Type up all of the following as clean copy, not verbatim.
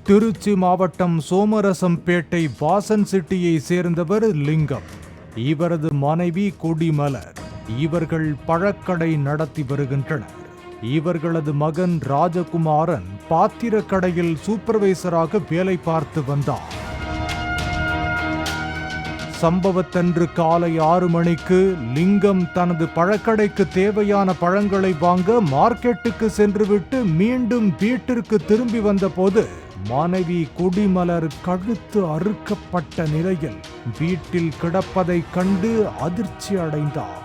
திருச்சி மாவட்டம் சோமரசம்பேட்டை வாசன் சிட்டியை சேர்ந்தவர் லிங்கம். இவரது மனைவி கொடிமலர். இவர்கள் பழக்கடை நடத்தி வருகின்றனர். இவர்களது மகன் ராஜகுமாரன் பாத்திரக்கடையில் சூப்பர்வைசராக வேலை பார்த்து வந்தார். சம்பவத்தன்று காலை 6 மணிக்கு லிங்கம் தனது பழக்கடைக்கு தேவையான பழங்களை வாங்க மார்க்கெட்டுக்கு சென்றுவிட்டு மீண்டும் வீட்டிற்கு திரும்பி வந்தபோது மனைவி கொடிமலர் கழுத்து அறுக்கப்பட்ட நிலையில் வீட்டில் கிடப்பதைக் கண்டு அதிர்ச்சி அடைந்தார்.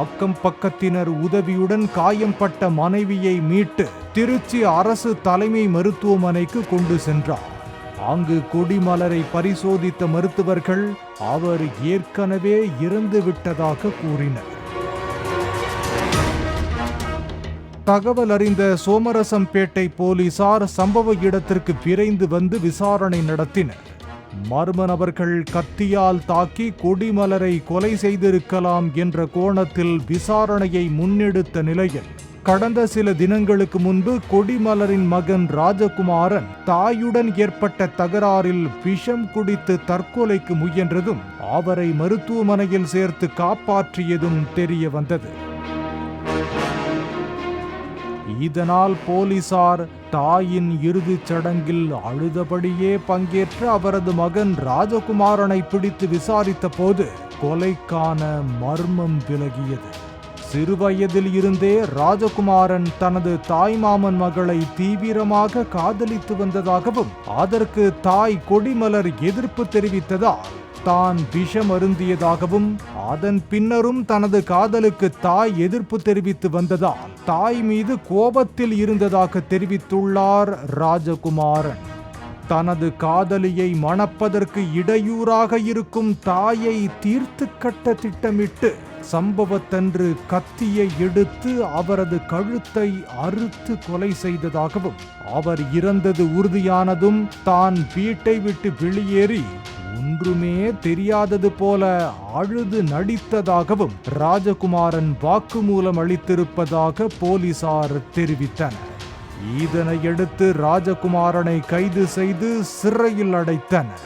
அக்கம் பக்கத்தினர் உதவியுடன் காயம்பட்ட மனைவியை மீட்டு திருச்சி அரசு தலைமை மருத்துவமனைக்கு கொண்டு சென்றார். அங்கு கொடிமலரை பரிசோதித்த மருத்துவர்கள் அவர் ஏற்கனவே இறந்து விட்டதாக கூறினர். தகவல் அறிந்த சோமரசம்பேட்டை போலீசார் சம்பவ இடத்திற்கு விரைந்து வந்து விசாரணை நடத்தினர். மர்ம நபர்கள் கத்தியால் தாக்கி கொடிமலரை கொலை செய்திருக்கலாம் என்ற கோணத்தில் விசாரணையை முன்னெடுத்த நிலையில் கடந்த சில தினங்களுக்கு முன்பு கொடிமலரின் மகன் ராஜகுமாரன் தாயுடன் ஏற்பட்ட தகராறில் விஷம் குடித்து தற்கொலைக்கு முயன்றதும் அவரை மருத்துவமனையில் சேர்த்து காப்பாற்றியதும் தெரிய வந்தது. இதனால் போலீசார் தாயின் இறுதிச் சடங்கில் அழுதபடியே பங்கேற்ற அவரது மகன் ராஜகுமாரனை பிடித்து விசாரித்த போது கொலைக்கான மர்மம் விலகியது. சிறுவயதில் இருந்தே ராஜகுமாரன் தனது தாய்மாமன் மகளை தீவிரமாக காதலித்து வந்ததாகவும் அதற்கு தாய் கொடிமலர் எதிர்ப்பு தெரிவித்ததால் தான் விஷம் அருந்தியதாகவும் அதன் பின்னரும் தனது காதலுக்கு தாய் எதிர்ப்பு தெரிவித்து வந்ததால் தாய் மீது கோபத்தில் இருந்ததாக தெரிவித்துள்ளார் ராஜகுமாரன். தனது காதலியை மணப்பதற்கு இடையூறாக இருக்கும் தாயை தீர்த்து கட்ட திட்டமிட்டு சம்பவத்தன்று கத்தியை எடுத்து அவரது கழுத்தை அறுத்து கொலை செய்ததாகவும் அவர் இறந்தது உறுதியானதும் தான் வீட்டை விட்டு வெளியேறி ஒன்றுமே தெரியாதது போல அழுது நடித்ததாகவும் ராஜகுமாரன் வாக்குமூலம் அளித்திருப்பதாக போலீசார் தெரிவித்தனர். இதனையடுத்து ராஜகுமாரனை கைது செய்து சிறையில் அடைத்தனர்.